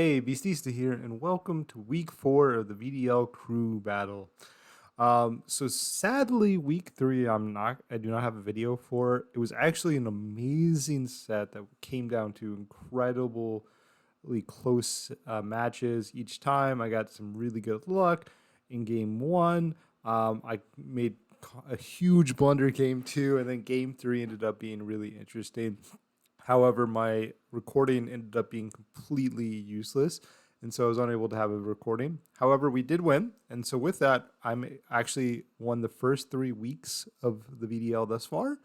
Hey, Beastista here, and welcome to week 4 of the VDL Crew battle. So sadly, week 3, I do not have a video for. It was actually an amazing set that came down to incredibly close matches each time. I got some really good luck in game 1. I made a huge blunder game 2, and then game 3 ended up being really interesting. However, my recording ended up being completely useless, and so I was unable to have a recording. However, we did win, and so with that, I'm actually won the first 3 weeks of the VDL thus far,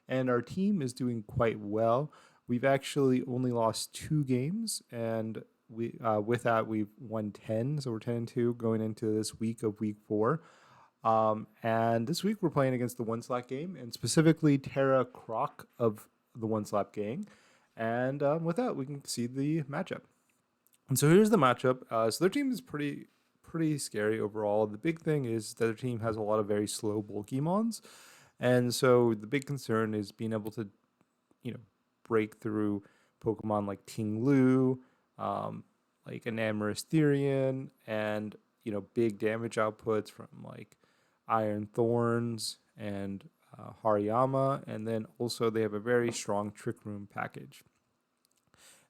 and our team is doing quite well. We've actually only lost 2 games, and we with that we've won 10, so we're 10-2 going into this week of week 4. And this week we're playing against the One Slap game, and specifically Terracroc of the One Slap gang. And with that, we can see the matchup. And so here's the matchup. So their team is pretty scary overall. The big thing is that their team has a lot of very slow, bulky mons, and so the big concern is being able to, you know, break through Pokemon like Ting Lu, like Enamorous Therian, and big damage outputs from like Iron Thorns and Hariyama, and then also they have a very strong Trick Room package.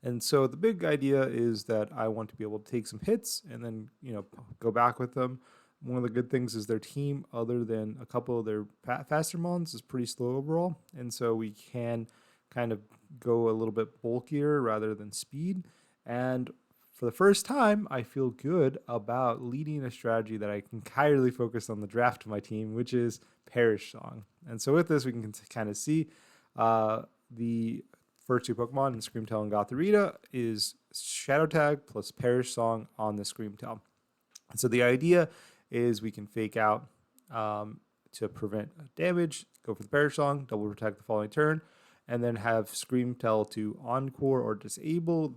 And so the big idea is that I want to be able to take some hits and then go back with them. One of the good things is their team, other than a couple of their faster mons, is pretty slow overall, and so we can kind of go a little bit bulkier rather than speed. And for the first time, I feel good about leading a strategy that I can entirely focus on the draft of my team, which is Perish Song. And so with this, we can kind of see the first 2 Pokemon in Screamtail and Gothorita is Shadow Tag plus Perish Song on the Screamtail. And so the idea is we can fake out to prevent damage, go for the Perish Song, double protect the following turn, and then have Screamtail to Encore or disable,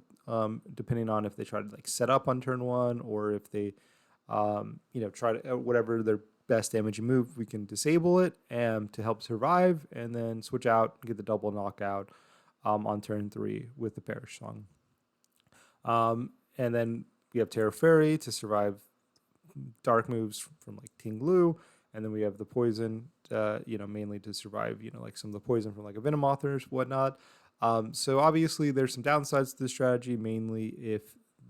depending on if they try to like set up on turn 1 or if they try to whatever their best damaging move, we can disable it and to help survive, and then switch out and get the double knockout on turn 3 with the Perish Song. And then we have Terra Fairy to survive dark moves from like Ting Lu, and then we have the poison, mainly to survive, like some of the poison from like a Venomoth or whatnot. So obviously there's some downsides to this strategy, mainly if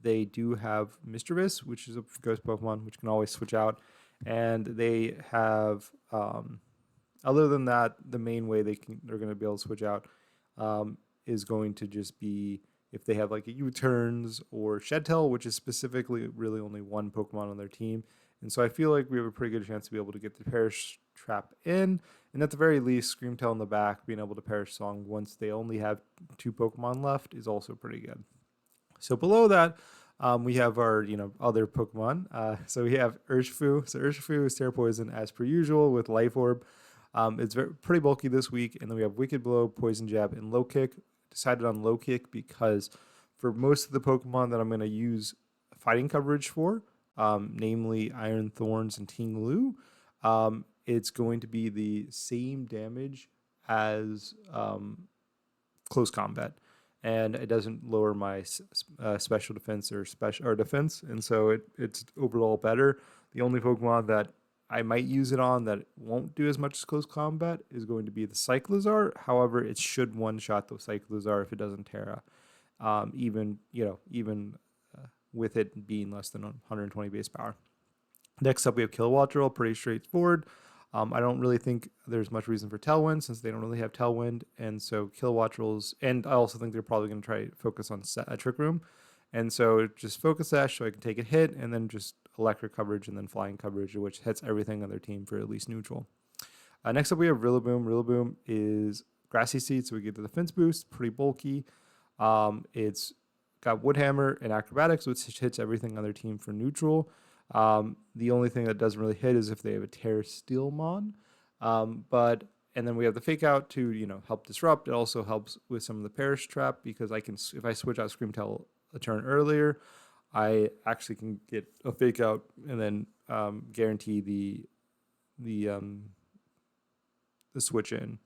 they do have Mischievous, which is a ghost Pokemon, which can always switch out. And they have, other than that, the main way they're going to be able to switch out is going to just be if they have like a U-turns or Shedtail, which is specifically really only 1 Pokemon on their team. And so I feel like we have a pretty good chance to be able to get the Perish Trap in, and at the very least, Screamtail in the back being able to Perish Song once they only have 2 Pokemon left is also pretty good. So below that, we have our other Pokemon. So we have Urshifu. So Urshifu is Terra Poison as per usual with Life Orb. It's pretty bulky this week, and then we have Wicked Blow, Poison Jab, and Low Kick. Decided on Low Kick because for most of the Pokemon that I'm going to use fighting coverage for, namely Iron Thorns and Ting Lu, it's going to be the same damage as close combat, and it doesn't lower my special defense or defense, and so it's overall better. The only Pokemon that I might use it on that won't do as much as close combat is going to be the Cyclizar. However, it should one-shot the Cyclizar if it doesn't Terra, even with it being less than 120 base power. Next up, we have Kilowattrel, pretty straightforward. I don't really think there's much reason for Tailwind since they don't really have Tailwind, and so Kilowattrel's, and I also think they're probably going to try to focus on Trick Room, and so just Focus Sash so I can take a hit, and then just Electric coverage and then Flying coverage, which hits everything on their team for at least neutral. Next up, we have Rillaboom. Rillaboom is Grassy Seed, so we get the defense boost, pretty bulky. It's got Wood Hammer and Acrobatics, which hits everything on their team for neutral. The only thing that doesn't really hit is if they have a Terra Steel Mon. And then we have the Fake Out to help disrupt. It also helps with some of the Perish Trap because if I switch out Screamtail a turn earlier, I actually can get a Fake Out and then guarantee the switch in.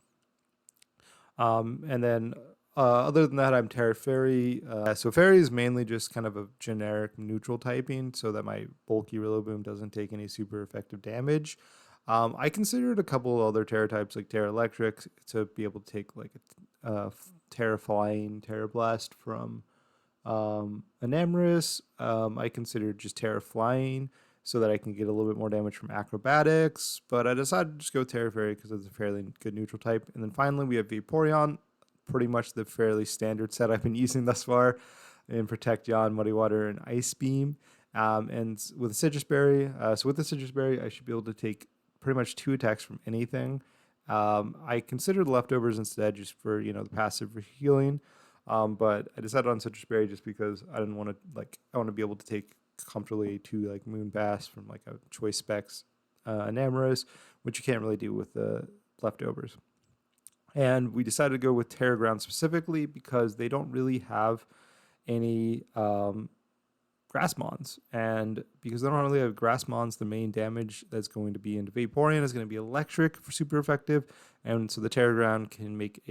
And then Other than that, I'm Terra Fairy. So Fairy is mainly just kind of a generic neutral typing, so that my bulky Rillaboom doesn't take any super effective damage. I considered a couple of other Terra types like Terra Electric to be able to take like a Terra Flying, Terra Blast from Enamorus. I considered just Terra Flying so that I can get a little bit more damage from Acrobatics, but I decided to just go Terra Fairy because it's a fairly good neutral type. And then finally, we have Vaporeon, pretty much the fairly standard set I've been using thus far in Protect Yawn, Muddy Water, and Ice Beam. And with a Citrus Berry, so with the Citrus Berry, I should be able to take pretty much 2 attacks from anything. I considered leftovers instead, just for the passive for healing. But I decided on Citrus Berry just because I didn't want to I want to be able to take comfortably 2 like Moon Bass from like a Choice Specs Enamorous, which you can't really do with the leftovers. And we decided to go with Terra Ground specifically because they don't really have any Grass Mons. And because they don't really have Grass Mons, the main damage that's going to be into Vaporeon is going to be electric for super effective. And so the Terra Ground can make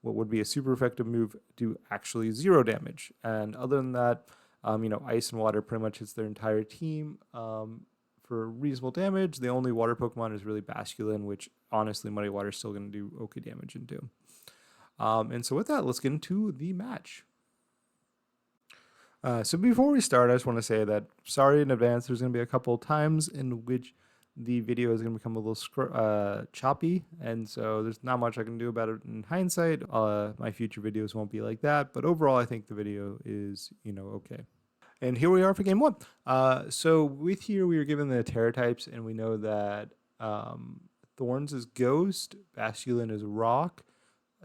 what would be a super effective move do actually 0 damage. And other than that, Ice and Water pretty much hits their entire team for reasonable damage. The only water Pokemon is really Basculin, which honestly Muddy Water is still going to do okay damage into. And so with that, let's get into the match. So before we start, I just want to say that sorry in advance. There's going to be a couple of times in which the video is going to become a little choppy, and so there's not much I can do about it in hindsight. My future videos won't be like that, but overall, I think the video is okay. And here we are for game 1. So with here, we were given the Terra types, and we know that Thorns is Ghost, Basculin is Rock,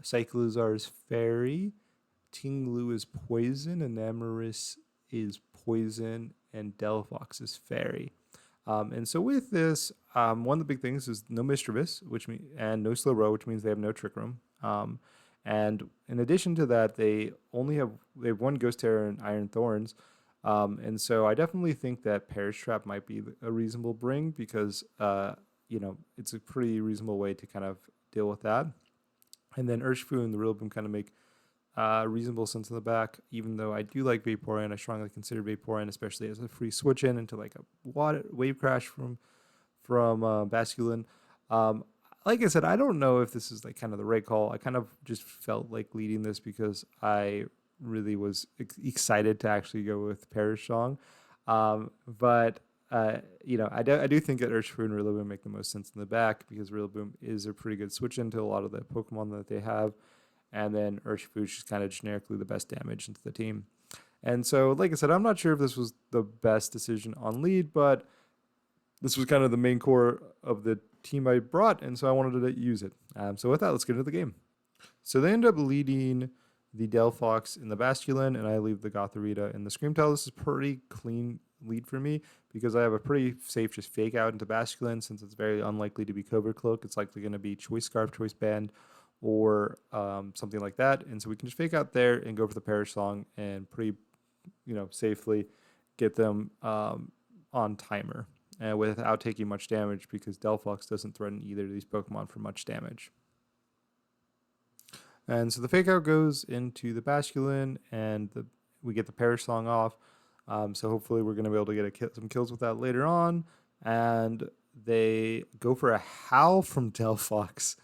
Cyclizar is Fairy, Tinglu is Poison, Enamorus is Poison, and Delphox is Fairy. And so with this, one of the big things is no Mischievous, and no Slow-Row, which means they have no Trick Room. And in addition to that, they have 1 Ghost Terror and Iron Thorns. And so I definitely think that Perish Trap might be a reasonable bring because it's a pretty reasonable way to kind of deal with that. And then Urshifu and the Rillaboom kind of make reasonable sense in the back, even though I do like Vaporeon. I strongly consider Vaporeon, especially as a free switch in into like a wave crash from Basculin. Like I said, I don't know if this is like kind of the right call. I kind of just felt like leading this because I really was excited to actually go with Perish Song. But I do think that Urshifu and Rillaboom make the most sense in the back because Rillaboom is a pretty good switch into a lot of the Pokemon that they have. And then Urshifu is just kind of generically the best damage into the team. And so, like I said, I'm not sure if this was the best decision on lead, but this was kind of the main core of the team I brought, and so I wanted to use it. So with that, let's get into the game. So they end up leading the Delphox in the Basculin, and I leave the Gothorita in the Screamtail. This is pretty clean lead for me because I have a pretty safe just fake out into Basculin since it's very unlikely to be Covert Cloak. It's likely going to be Choice Scarf, Choice Band, or something like that. And so we can just fake out there and go for the Perish Song and pretty, safely get them on timer without taking much damage because Delphox doesn't threaten either of these Pokemon for much damage. And so the fake out goes into the Basculin and we get the Perish Song off. So hopefully we're going to be able to get some kills with that later on. And they go for a Howl from Delphox,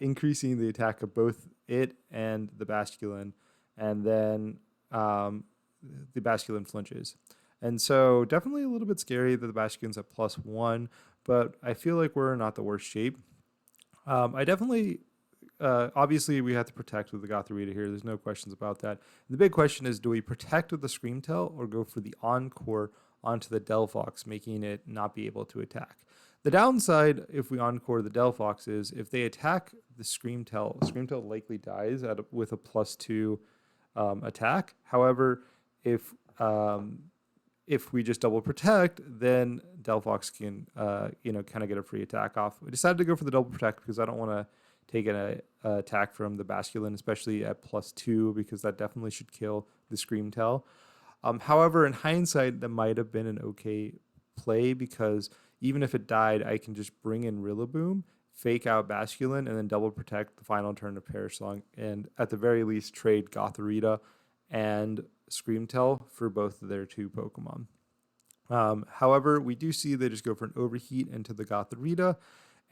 increasing the attack of both it and the Basculin. And then the Basculin flinches. And so definitely a little bit scary that the Basculin's at +1, but I feel like we're not the worst shape. I definitely... obviously, we have to protect with the Gothorita here. There's no questions about that. And the big question is, do we protect with the Screamtail or go for the Encore onto the Delphox, making it not be able to attack? The downside, if we Encore the Delphox, is if they attack the Screamtail likely dies with a +2 attack. However, if we just double protect, then Delphox can, kind of get a free attack off. We decided to go for the double protect because I don't want to take an attack from the Basculin, especially at +2, because that definitely should kill the Screamtail. However, in hindsight, that might have been an okay play because even if it died, I can just bring in Rillaboom, fake out Basculin and then double protect the final turn of Perish Song, and at the very least trade Gothorita and Screamtail for both of their 2 Pokemon. However, we do see they just go for an Overheat into the Gothorita,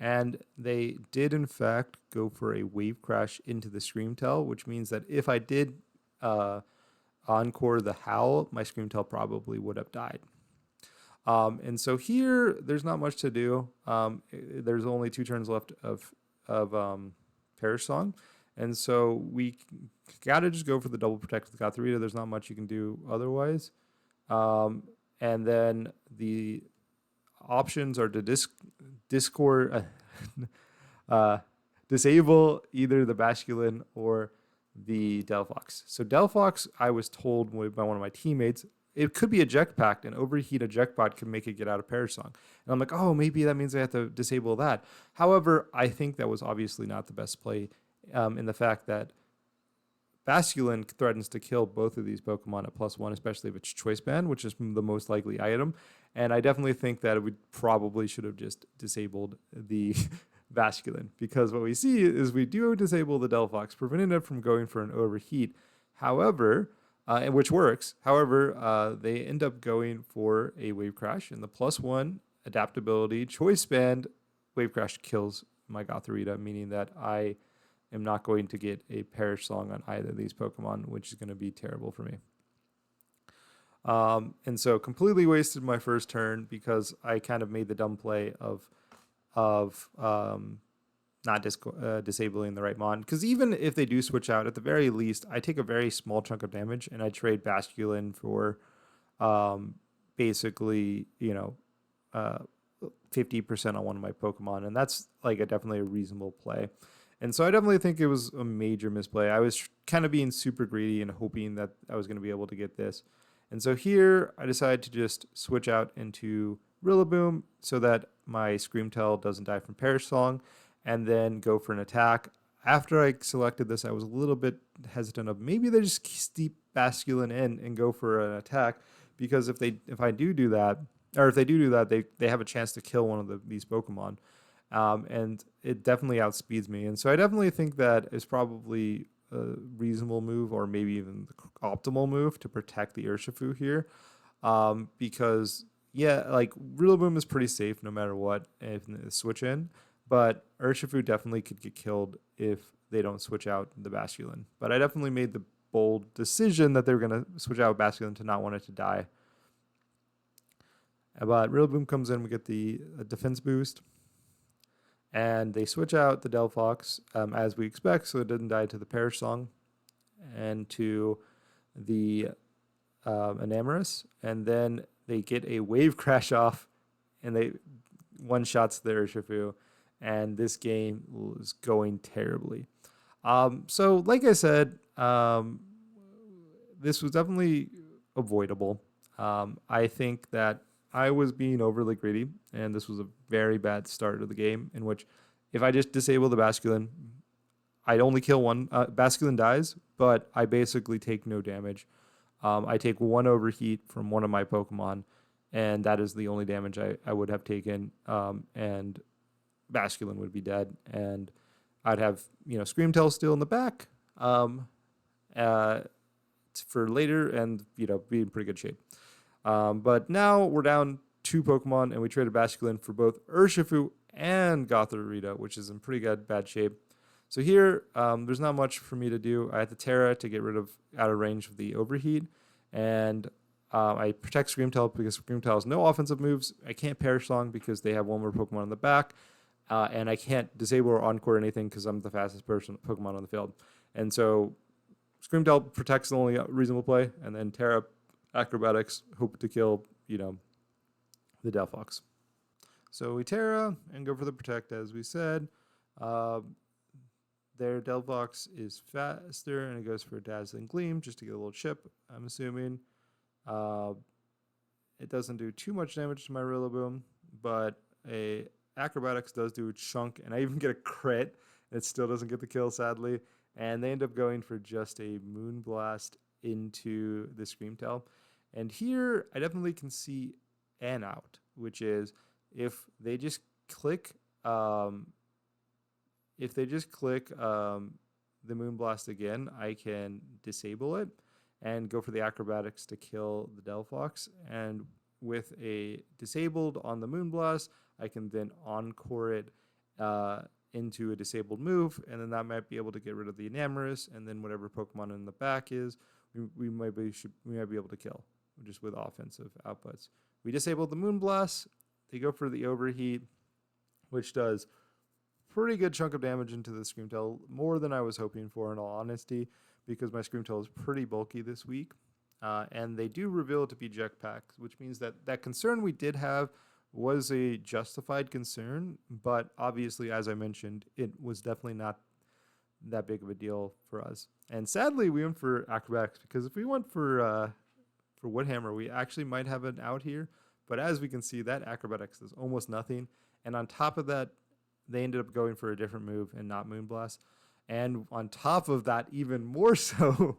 and they did in fact go for a Wave Crash into the Screamtail, which means that if I did Encore the Howl, my Screamtail probably would have died. And so here, there's not much to do. There's only 2 turns left of Perish Song. And so we got to just go for the double protect with Gothorita. There's not much you can do otherwise. And then the options are to disable either the Basculin or the Delphox. So Delphox, I was told by one of my teammates, it could be eject pact, and overheat eject bot can make it get out of Perish Song. And I'm like, oh, maybe that means I have to disable that. However, I think that was obviously not the best play, in the fact that Basculin threatens to kill both of these Pokemon at +1, especially if it's Choice Band, which is the most likely item. And I definitely think that we probably should have just disabled the Basculin, because what we see is we do disable the Delphox, preventing it from going for an overheat. However, which works. However, they end up going for a Wave Crash, and the +1 adaptability Choice Band Wave Crash kills my Gothorita, meaning that I am not going to get a Perish Song on either of these Pokemon, which is going to be terrible for me. And so completely wasted my first turn because I kind of made the dumb play of not disabling the right mon. Because even if they do switch out, at the very least, I take a very small chunk of damage and I trade Basculin for basically, 50% on one of my Pokemon. And that's like definitely a reasonable play. And so I definitely think it was a major misplay. I was kind of being super greedy and hoping that I was going to be able to get this. And so here I decided to just switch out into Rillaboom so that my Screamtail doesn't die from Perish Song, and then go for an attack. After I selected this, I was a little bit hesitant of maybe they just steep Basculin in and go for an attack, because if they do that, they have a chance to kill one of these Pokemon. And it definitely outspeeds me. And so I definitely think that is probably a reasonable move, or maybe even the optimal move, to protect the Urshifu here. Because, yeah, like Rillaboom is pretty safe no matter what if they switch in. But Urshifu definitely could get killed if they don't switch out the Basculin. But I definitely made the bold decision that they were going to switch out Basculin to not want it to die. But Rillaboom comes in, we get the defense boost. And they switch out the Delphox, as we expect, so it didn't die to the Perish Song and to the Enamorus. And then they get a Wave Crash off, and they one-shots the Urshifu. And this game was going terribly. So, like I said, this was definitely avoidable. I think that I was being overly greedy, and this was a very bad start of the game, in which if I just disable the Basculin, I'd only kill one. Basculin dies, but I basically take no damage. I take 1 overheat from one of my Pokemon, and that is the only damage I would have taken, and Basculin would be dead, and I'd have Screamtail still in the back for later, and be in pretty good shape. But now we're down 2 Pokemon, and we traded Basculin for both Urshifu and Gothorita, which is in pretty bad shape. So here, there's not much for me to do. I had the Terra to get rid of out of range of the Overheat, and I protect Screamtail because Screamtail has no offensive moves. I can't Perish Song because they have one more Pokemon in the back, and I can't disable or encore anything because I'm the fastest Pokemon on the field. And so Screamtail protects the only reasonable play, and then Terra Acrobatics hope to kill, the Delphox. So we Terra and go for the protect, as we said. Their Delphox is faster, and it goes for a Dazzling Gleam just to get a little chip, I'm assuming. It doesn't do too much damage to my Rillaboom, but a Acrobatics does do a chunk, and I even get a crit. It still doesn't get the kill, sadly. And they end up going for just a Moonblast into the Screamtail. And here, I definitely can see an out, which is if they just click if they just click the Moonblast again, I can disable it and go for the acrobatics to kill the Delphox. And with a disabled on the Moonblast, I can then encore it into a disabled move, and then that might be able to get rid of the Enamorus, and then whatever Pokemon in the back is, we might be able to kill just with offensive outputs. We disabled the Moonblast. They go for the Overheat, which does pretty good chunk of damage into the Screamtail, more than I was hoping for, in all honesty, because my Screamtail is pretty bulky this week. And they do reveal it to be Jetpacks, which means that that concern we did have was a justified concern, but obviously, as I mentioned, it was definitely not that big of a deal for us. And sadly, we went for acrobatics, because if we went for Woodhammer, we actually might have an out here. But as we can see, that acrobatics is almost nothing. And on top of that, they ended up going for a different move and not Moonblast. And on top of that, even more so,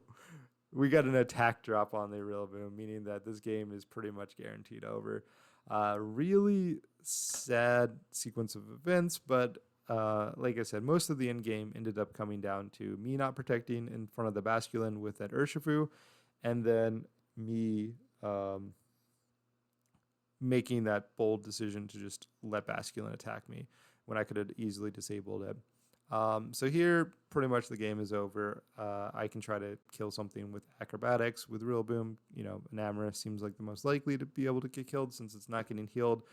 we got an attack drop on the Rillaboom, meaning that this game is pretty much guaranteed over. Really sad sequence of events, but like I said, most of the end game ended up coming down to me not protecting in front of the Basculin with that Urshifu, and then me making that bold decision to just let Basculin attack me when I could have easily disabled it. So here, pretty much the game is over. I can try to kill something with acrobatics. With Rillaboom, Enamorus seems like the most likely to be able to get killed, since it's not getting healed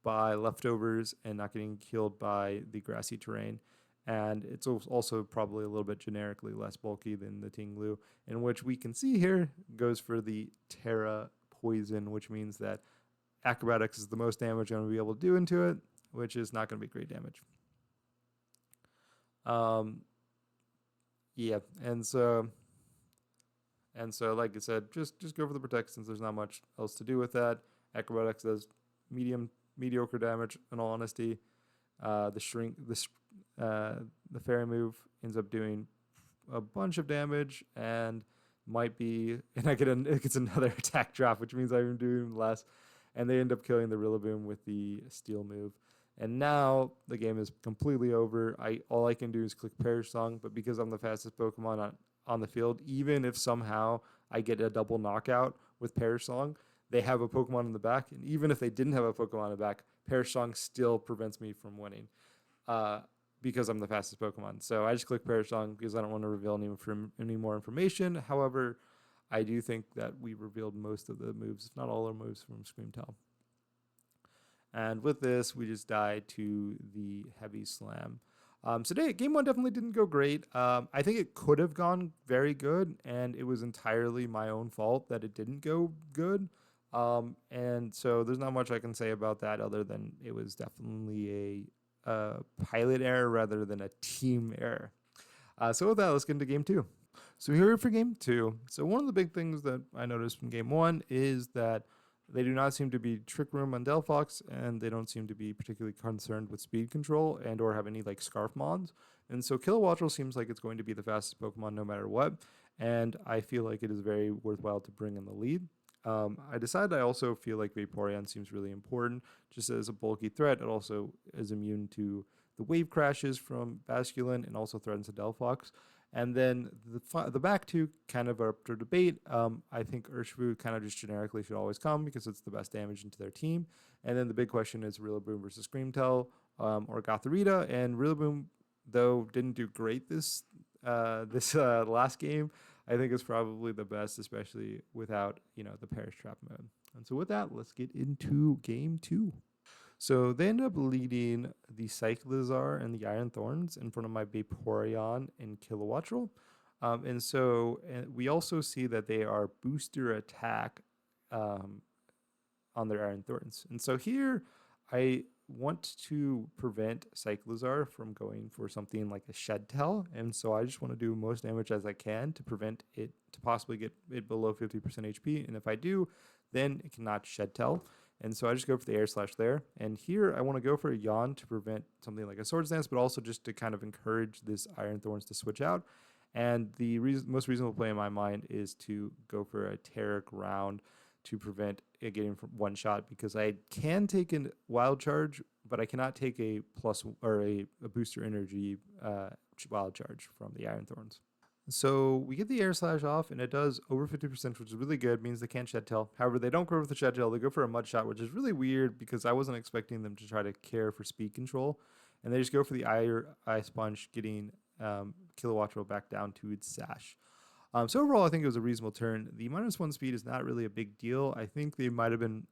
by leftovers and not getting killed by the grassy terrain. And it's also probably a little bit generically less bulky than the Tinglu, in which we can see here goes for the Terra Poison, which means that acrobatics is the most damage I'm going to be able to do into it, which is not going to be great damage. Yeah, and so like I said, just go for the protect, since there's not much else to do with that. Acrobatics does mediocre damage, in all honesty. The fairy move ends up doing a bunch of damage, and it gets another attack drop, which means I'm doing less, and they end up killing the Rillaboom with the steel move. And now the game is completely over. All I can do is click Perish Song, but because I'm the fastest Pokemon on the field, even if somehow I get a double knockout with Perish Song, they have a Pokemon in the back, and even if they didn't have a Pokemon in the back, Perish Song still prevents me from winning, because I'm the fastest Pokemon. So I just click Perish Song because I don't want to reveal any more information. However, I do think that we revealed most of the moves, if not all our moves, from Screamtail. And with this, we just died to the Heavy Slam. So game one definitely didn't go great. I think it could have gone very good, and it was entirely my own fault that it didn't go good. And so there's not much I can say about that, other than it was definitely a pilot error rather than a team error. So with that, let's get into game two. So here for game two. So one of the big things that I noticed from game one is that they do not seem to be Trick Room on Delphox, and they don't seem to be particularly concerned with speed control and or have any like Scarf Mons. And so Kilowattrel seems like it's going to be the fastest Pokemon no matter what, and I feel like it is very worthwhile to bring in the lead. I decided I also feel like Vaporeon seems really important. Just as a bulky threat, it also is immune to the wave crashes from Basculin and also threatens the Delphox. And then the back two kind of are up for debate. I think Urshifu kind of just generically should always come because it's the best damage into their team. And then the big question is Rillaboom versus Screamtail or Gothorita. And Rillaboom, though, didn't do great this last game. I think it's probably the best, especially without the Perish Trap mode. And so with that, let's get into game two. So they end up leading the Cyclizar and the Iron Thorns in front of my Vaporeon and Kilowattrel. And we also see that they are booster attack on their Iron Thorns. And so here I want to prevent Cyclizar from going for something like a Shed Tail. And so I just want to do most damage as I can to prevent it to possibly get it below 50% HP. And if I do, then it cannot Shed Tail. And so I just go for the Air Slash there. And here I want to go for a Yawn to prevent something like a Swords Dance, but also just to kind of encourage this Iron Thorns to switch out. And the most reasonable play in my mind is to go for a Terra Ground to prevent it getting from one shot, because I can take a Wild Charge but I cannot take a plus or a booster energy wild charge from the Iron Thorns. So we get the air slash off, and it does over 50%, which is really good. Means they can't shed tail. However, they don't go with the shed tail. They go for a mud shot, which is really weird because I wasn't expecting them to try to care for speed control, and they just go for the ice punch, getting Kilowattrel back down to its sash. So overall, I think it was a reasonable turn. The -1 speed is not really a big deal. I think they might have been,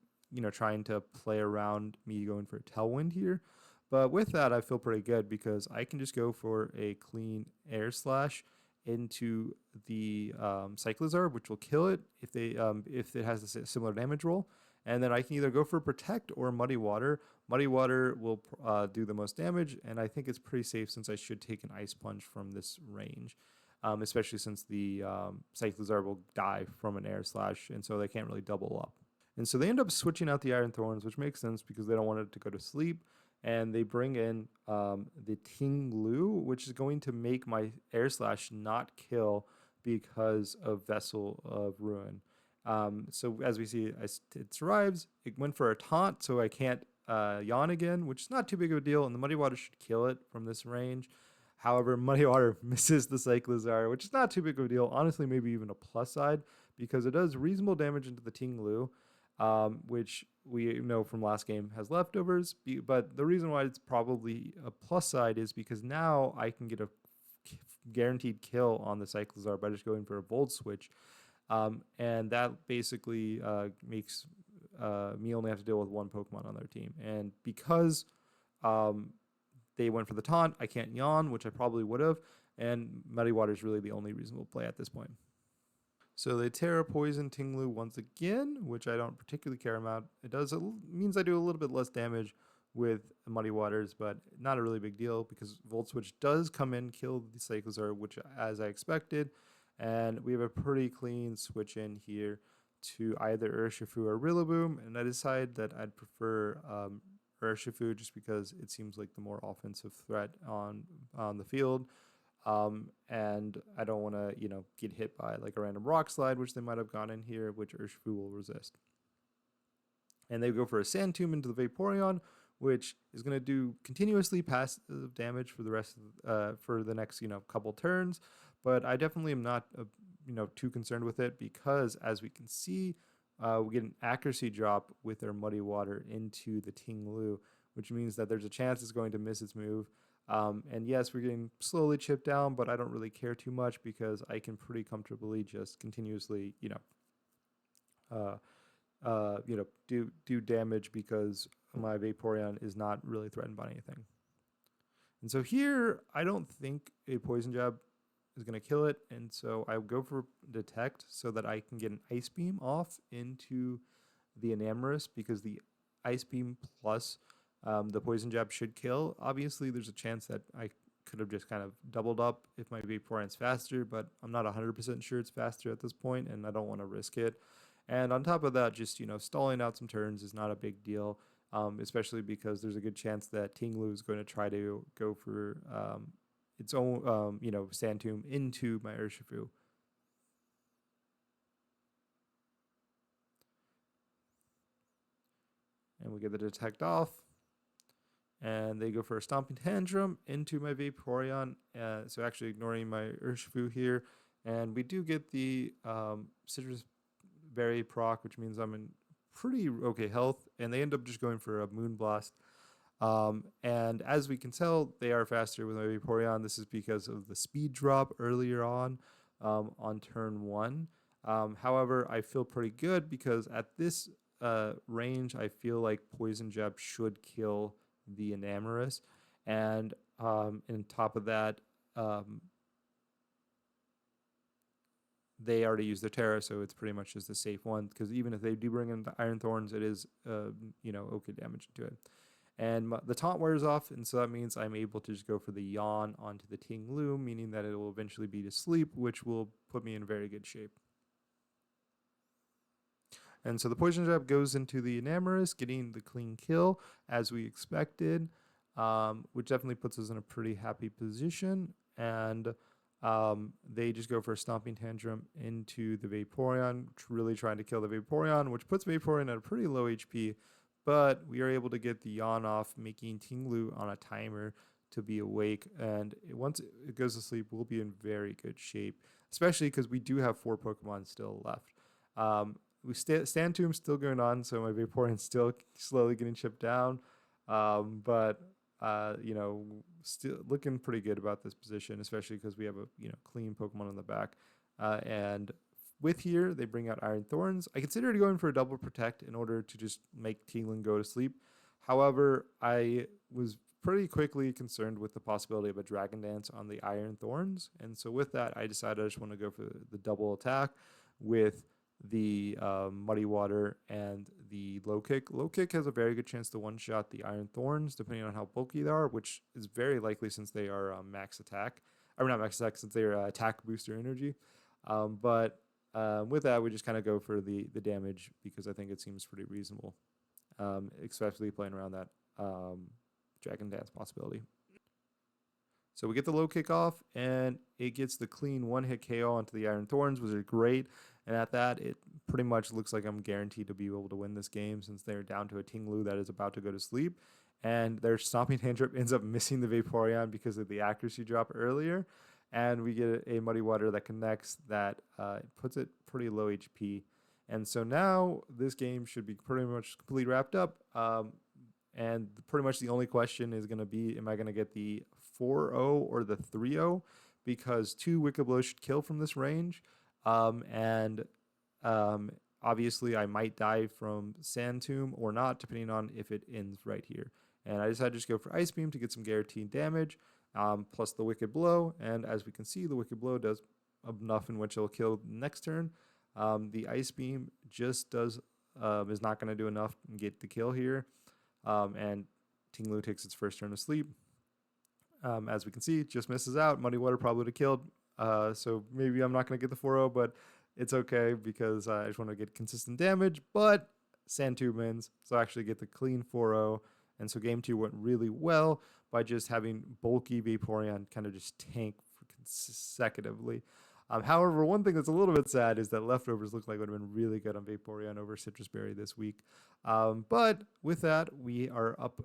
trying to play around me going for a tailwind here. But with that, I feel pretty good because I can just go for a clean air slash into the Cyclizar, which will kill it if it has a similar damage roll. And then I can either go for Protect or Muddy Water. Muddy Water will do the most damage, and I think it's pretty safe since I should take an Ice Punch from this range, especially since the Cyclizar will die from an Air Slash, and so they can't really double up. And so they end up switching out the Iron Thorns, which makes sense because they don't want it to go to sleep. And they bring in the Ting Lu, which is going to make my Air Slash not kill because of Vessel of Ruin. So as we see, it survives. It went for a taunt, so I can't yawn again, which is not too big of a deal. And the Muddy Water should kill it from this range. However, Muddy Water misses the Cyclizar, which is not too big of a deal. Honestly, maybe even a plus side because it does reasonable damage into the Ting Lu, which we know from last game has leftovers. But the reason why it's probably a plus side is because now I can get a guaranteed kill on the Cyclizar by just going for a Volt Switch. And that basically makes me only have to deal with one Pokemon on their team. And because they went for the taunt, I can't yawn, which I probably would have. And Muddy Water is really the only reasonable play at this point. So they Terra Poison Ting Lu once again, which I don't particularly care about. It means I do a little bit less damage with Muddy Waters, but not a really big deal because Volt Switch does come in, kill the Cyclizar, which as I expected. And we have a pretty clean switch in here to either Urshifu or Rillaboom, and I decided that I'd prefer Urshifu just because it seems like the more offensive threat on the field. And I don't want to, get hit by like a random rock slide, which they might have gone in here, which Urshifu will resist. And they go for a Sand Tomb into the Vaporeon, which is going to do continuously passive damage for the rest of for the next, couple turns. But I definitely am not, too concerned with it because as we can see, we get an accuracy drop with our Muddy Water into the Ting Lu, which means that there's a chance it's going to miss its move. And yes, we're getting slowly chipped down, but I don't really care too much because I can pretty comfortably just continuously, do damage because my Vaporeon is not really threatened by anything. And so here, I don't think a Poison Jab is going to kill it, and so I go for Detect so that I can get an Ice Beam off into the Enamorus because the Ice Beam plus the Poison Jab should kill. Obviously, there's a chance that I could have just kind of doubled up if my Vaporeon's faster, but I'm not 100% sure it's faster at this point, and I don't want to risk it. And on top of that, just, stalling out some turns is not a big deal, especially because there's a good chance that Ting Lu is going to try to go for its own, Sand Tomb into my Urshifu. And we get the Detect off. And they go for a Stomping Tantrum into my Vaporeon. So actually ignoring my Urshifu here. And we do get the Citrus Berry proc, which means I'm in pretty okay health. And they end up just going for a Moonblast. And as we can tell, they are faster with my Vaporeon. This is because of the speed drop earlier on turn 1. However, I feel pretty good because at this range, I feel like Poison Jab should kill the Enamorus. And on top of that, they already used the Terra, so it's pretty much just a safe one. Because even if they do bring in the Iron Thorns, it is, okay damage to it. And the taunt wears off, and so that means I'm able to just go for the Yawn onto the Ting Lu, meaning that it will eventually be to sleep, which will put me in very good shape. And so the Poison Jab goes into the Enamorus, getting the clean kill, as we expected, which definitely puts us in a pretty happy position. And they just go for a Stomping Tantrum into the Vaporeon, really trying to kill the Vaporeon, which puts Vaporeon at a pretty low HP. but we are able to get the yawn off, making Tinglu on a timer to be awake. And once it goes to sleep, we'll be in very good shape, especially because we do have 4 Pokemon still left. Stand Tomb still going on, so my Vaporeon's still slowly getting chipped down. But still looking pretty good about this position, especially because we have a clean Pokemon on the back. And with here, they bring out Iron Thorns. I considered going for a double protect in order to just make Tingling go to sleep. However, I was pretty quickly concerned with the possibility of a Dragon Dance on the Iron Thorns. And so with that, I decided I just want to go for the double attack with the Muddy Water and the Low Kick. Low Kick has a very good chance to one-shot the Iron Thorns, depending on how bulky they are, which is very likely since they are max attack. Or not max attack, since they are attack booster energy. But with that, we just kind of go for the damage because I think it seems pretty reasonable, especially playing around that Dragon Dance possibility. So we get the low kick off, and it gets the clean one-hit KO onto the Iron Thorns, which is great. And at that, it pretty much looks like I'm guaranteed to be able to win this game since they're down to a Tinglu that is about to go to sleep. And their Stomping Tantrum ends up missing the Vaporeon because of the accuracy drop earlier. And we get a Muddy Water that connects that puts it pretty low HP. And so now this game should be pretty much completely wrapped up. And pretty much the only question is going to be, am I going to get the 4-0 or the 3-0? Because 2 Wicked Blows should kill from this range. Obviously, I might die from Sand Tomb or not, depending on if it ends right here. And I decided to just go for Ice Beam to get some guaranteed damage, plus the Wicked Blow. And as we can see, the Wicked Blow does enough in which it'll kill next turn. The Ice Beam just is not going to do enough and get the kill here. And Tinglu takes its first turn of sleep. As we can see, it just misses out. Muddy Water probably would have killed. So maybe I'm not going to get the 4-0, but it's okay because I just want to get consistent damage. But Sand Tube wins, so I actually get the clean 4-0. And so game 2 went really well by just having bulky Vaporeon kind of just tank consecutively. However, one thing that's a little bit sad is that Leftovers look like it would have been really good on Vaporeon over Citrus Berry this week. But with that, we are up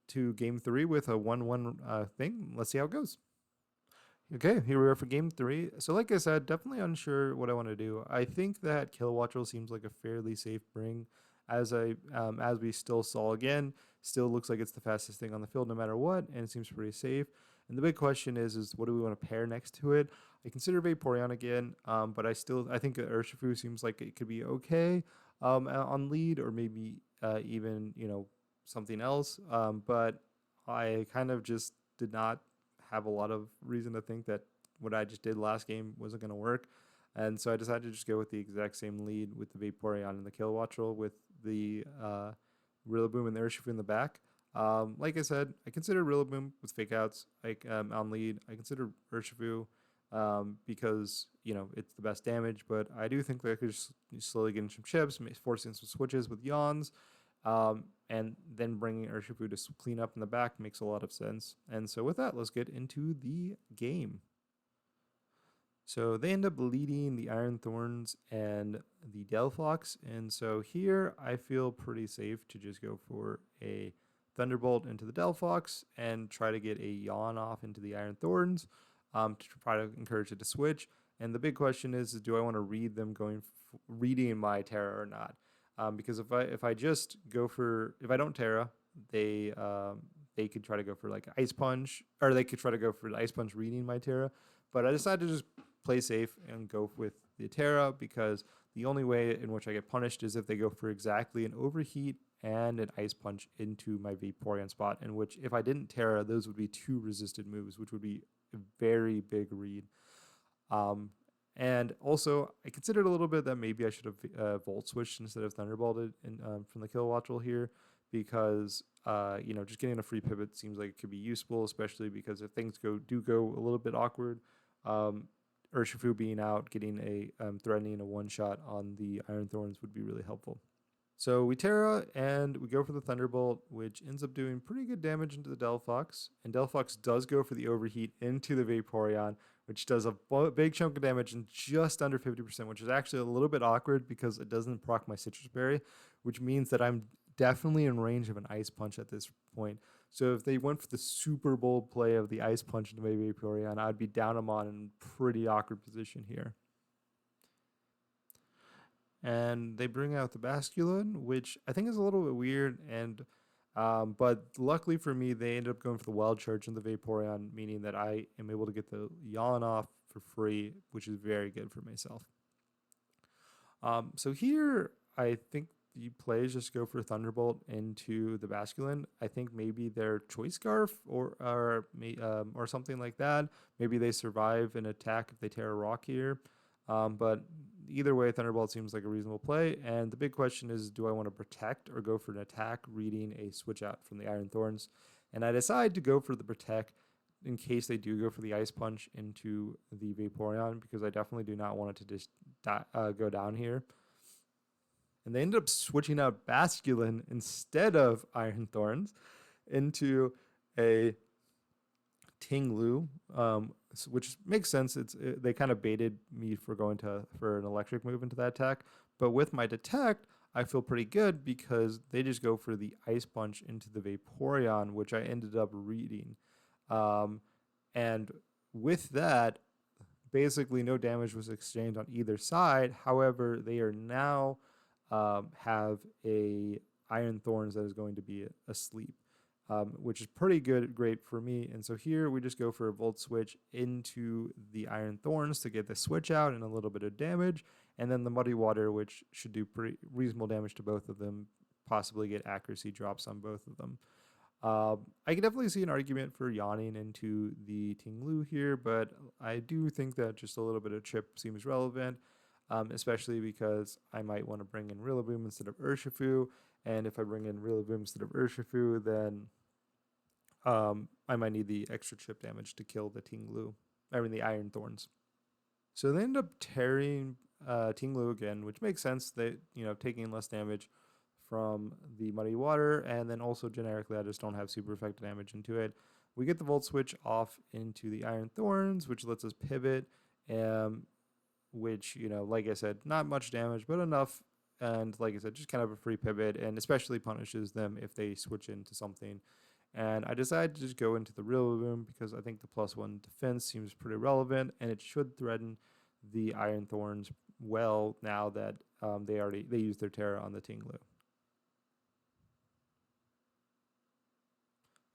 to game 3 with a 1-1 thing. Let's see how it goes. Okay, here we are for game 3. So like I said, definitely unsure what I want to do. I think that Kilowattrel seems like a fairly safe bring. As we still saw again, still looks like it's the fastest thing on the field no matter what, and it seems pretty safe. And the big question is what do we want to pair next to it? I consider Vaporeon again, but I think Urshifu seems like it could be okay on lead, or maybe even something else. But I kind of just did not have a lot of reason to think that what I just did last game wasn't going to work. And so I decided to just go with the exact same lead with the Vaporeon and the Kilowattrel with the Rillaboom and the Urshifu in the back. Like I said, I consider Rillaboom with fake outs on lead. I consider Urshifu because it's the best damage, but I do think that I could just slowly get some chips, forcing some switches with yawns, and then bringing Urshifu to clean up in the back makes a lot of sense. And so with that, let's get into the game. So they end up leading the Iron Thorns and the Delphox. And so here I feel pretty safe to just go for a Thunderbolt into the Delphox and try to get a Yawn off into the Iron Thorns to try to encourage it to switch. And the big question is do I want to read them reading my Terra or not? Because if I just go for, if I don't Terra, they could try to go for like Ice Punch, or they could try to go for Ice Punch reading my Terra. But I decided to just play safe and go with the Terra because the only way in which I get punished is if they go for exactly an Overheat and an Ice Punch into my Vaporeon spot, in which if I didn't Terra, those would be 2 resisted moves, which would be a very big read. And also, I considered a little bit that maybe I should have Volt Switched instead of Thunderbolted from the Kilowattrel here because, just getting a free pivot seems like it could be useful, especially because if things do go a little bit awkward, Urshifu being out, getting threatening a one-shot on the Iron Thorns would be really helpful. So we Terra and we go for the Thunderbolt, which ends up doing pretty good damage into the Delphox. And Delphox does go for the Overheat into the Vaporeon, which does a big chunk of damage in just under 50%, which is actually a little bit awkward because it doesn't proc my Citrus Berry, which means that I'm definitely in range of an Ice Punch at this point. So if they went for the super bold play of the Ice Punch into my Vaporeon, I'd be down him on in pretty awkward position here. And they bring out the Basculin, which I think is a little bit weird. And but luckily for me, they ended up going for the Wild Charge in the Vaporeon, meaning that I am able to get the Yawn off for free, which is very good for myself. So here, I think the plays just go for Thunderbolt into the Basculin. I think maybe their Choice Scarf or something like that. Maybe they survive an attack if they Terracroc here. But either way, Thunderbolt seems like a reasonable play. And the big question is, do I want to protect or go for an attack, reading a switch out from the Iron Thorns? And I decide to go for the protect in case they do go for the Ice Punch into the Vaporeon, because I definitely do not want it to just go down here. And they ended up switching out Basculin instead of Iron Thorns into a Tinglu, which makes sense. They kind of baited me for going for an electric move into that attack. But with my Detect, I feel pretty good because they just go for the Ice Punch into the Vaporeon, which I ended up reading. And with that, basically no damage was exchanged on either side. However, they are now have a Iron Thorns that is going to be asleep, which is pretty great for me. And so here we just go for a Volt Switch into the Iron Thorns to get the switch out and a little bit of damage, and then the Muddy Water, which should do pretty reasonable damage to both of them, possibly get accuracy drops on both of them. I can definitely see an argument for yawning into the Tinglu here, but I do think that just a little bit of chip seems relevant, especially because I might want to bring in Rillaboom instead of Urshifu, and if I bring in Rillaboom instead of Urshifu, then I might need the extra chip damage to kill the the Iron Thorns. So they end up tearing Tinglu again, which makes sense. They, taking less damage from the Muddy Water, and then also generically I just don't have super effective damage into it. We get the Volt Switch off into the Iron Thorns, which lets us pivot, which, like I said, not much damage, but enough. And like I said, just kind of a free pivot, and especially punishes them if they switch into something. And I decided to just go into the Rillaboom because I think the +1 defense seems pretty relevant, and it should threaten the Iron Thorns well now that they used their Terra on the Tinglu.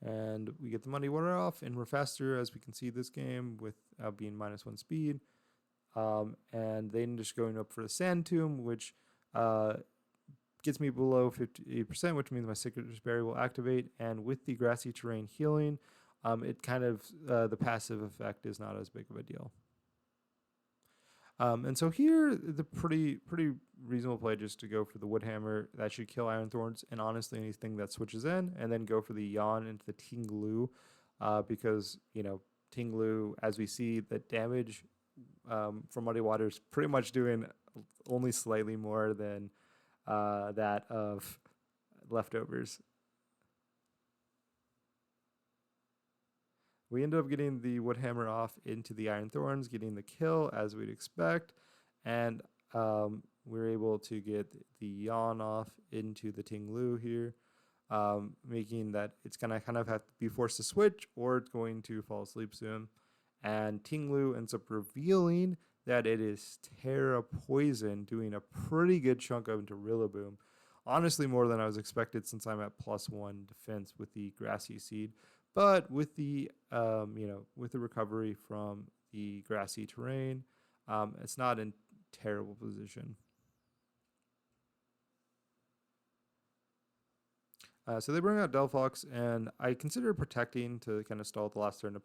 And we get the Muddy Water off, and we're faster, as we can see this game, without being -1 speed. And then just going up for the Sand Tomb, which gets me below 58%, which means my Citrus Berry will activate. And with the Grassy Terrain healing, it kind of the passive effect is not as big of a deal. And so here, the pretty reasonable play just to go for the Wood Hammer. That should kill Iron Thorns, and honestly anything that switches in, and then go for the Yawn into the Tinglu, because Tinglu, as we see, the damage from Muddy Water is pretty much doing only slightly more than that of Leftovers. We end up getting the Wood Hammer off into the Iron Thorns, getting the kill as we'd expect, and we're able to get the Yawn off into the Tinglu here, making that it's going to kind of have to be forced to switch, or it's going to fall asleep soon. And Tinglu ends up revealing that it is Terra Poison, doing a pretty good chunk of into Rillaboom. Honestly, more than I was expected, since I'm at +1 defense with the Grassy Seed. But with the with the recovery from the Grassy Terrain, it's not in terrible position. So they bring out Delphox, and I consider protecting to kind of stall the last turn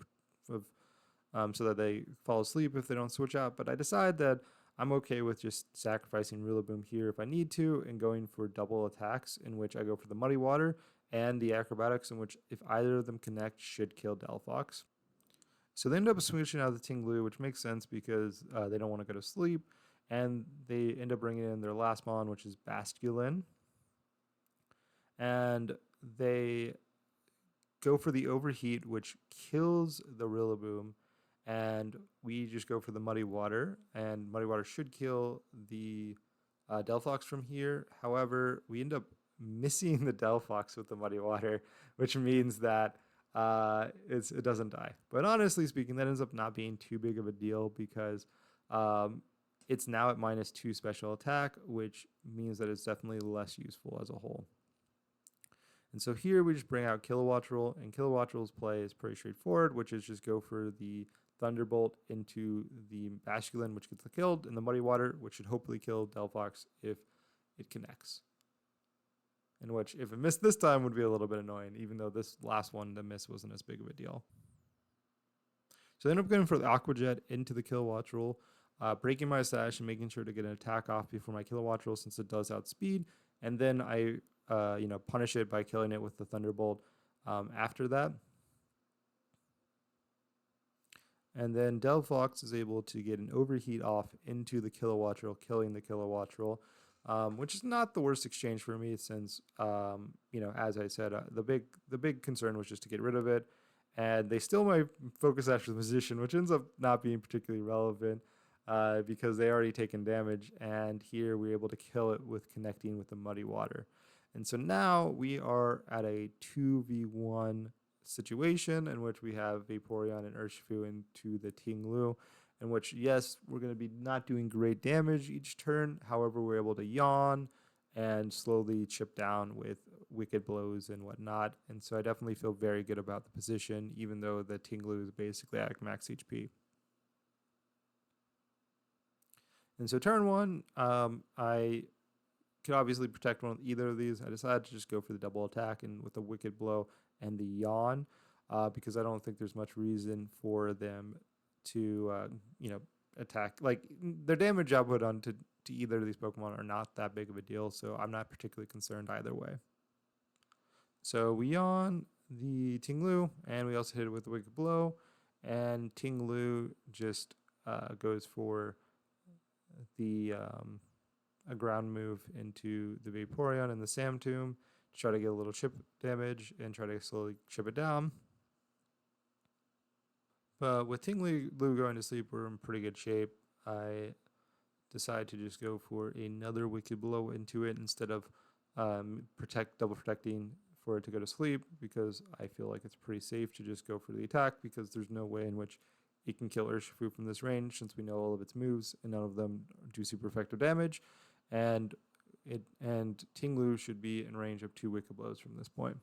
so that they fall asleep if they don't switch out. But I decide that I'm okay with just sacrificing Rillaboom here if I need to, and going for double attacks, in which I go for the Muddy Water and the Acrobatics, in which if either of them connect, should kill Delphox. So they end up switching out the Tinglu, which makes sense because they don't want to go to sleep, and they end up bringing in their last mon, which is Basculin. And they go for the Overheat, which kills the Rillaboom, and we just go for the Muddy Water, and Muddy Water should kill the Delphox from here. However, we end up missing the Delphox with the Muddy Water, which means that it doesn't die. But honestly speaking, that ends up not being too big of a deal because it's now at -2 special attack, which means that it's definitely less useful as a whole. And so here we just bring out Kilowattrel, and Kilowattrel's play is pretty straightforward, which is just go for the Thunderbolt into the Basculin, which gets killed, and the Muddy Water, which should hopefully kill Delphox if it connects. In which, if it missed this time, would be a little bit annoying, even though this last one, the miss wasn't as big of a deal. So I ended up going for the Aqua Jet into the Kilowattrel, breaking my sash and making sure to get an attack off before my Kilowattrel since it does outspeed, and then I punish it by killing it with the Thunderbolt after that. And then Delphox is able to get an overheat off into the Kilowattrel, killing the Kilowattrel, which is not the worst exchange for me since, as I said, the big concern was just to get rid of it. And they still might focus after the position, which ends up not being particularly relevant because they already taken damage. And here we're able to kill it with connecting with the Muddy Water. And so now we are at a 2v1 situation in which we have Vaporeon and Urshifu into the Ting-Lu, in which, yes, we're going to be not doing great damage each turn. However, we're able to yawn and slowly chip down with Wicked Blows and whatnot. And so I definitely feel very good about the position, even though the Ting-Lu is basically at max HP. And so turn one, I could obviously protect one with either of these. I decided to just go for the double attack and with the Wicked Blow and the Yawn because I don't think there's much reason for them to, attack. Like, their damage output onto to either of these Pokemon are not that big of a deal, so I'm not particularly concerned either way. So we Yawn the Ting-Lu, and we also hit it with the Wicked Blow, and Ting-Lu just goes for the a ground move into the Vaporeon and the Samtomb to try to get a little chip damage and try to slowly chip it down. But with Ting-Lu going to sleep, we're in pretty good shape. I decide to just go for another Wicked Blow into it instead of double protecting for it to go to sleep, because I feel like it's pretty safe to just go for the attack because there's no way in which it can kill Urshifu from this range since we know all of its moves and none of them do super effective damage. And Ting-Lu should be in range of 2 Wicked Blows from this point.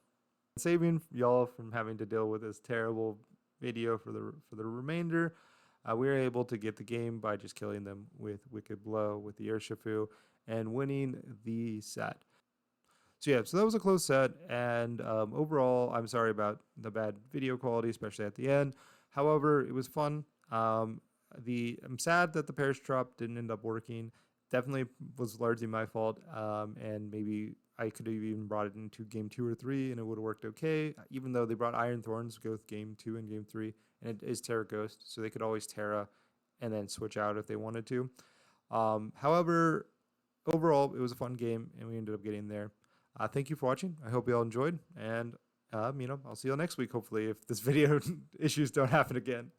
Saving y'all from having to deal with this terrible video for the remainder, we were able to get the game by just killing them with Wicked Blow with the Urshifu and winning the set. So yeah, so that was a close set, and overall, I'm sorry about the bad video quality, especially at the end. However, it was fun. I'm sad that the Perish Drop didn't end up working. Definitely was largely my fault, and maybe I could have even brought it into game 2 or 3 and it would have worked okay, even though they brought Iron Thorns both game 2 and game 3, and it is Terra Ghost, so they could always Terra and then switch out if they wanted to. However, overall, it was a fun game, and we ended up getting there. Thank you for watching. I hope you all enjoyed, and I'll see you all next week, hopefully, if this video issues don't happen again.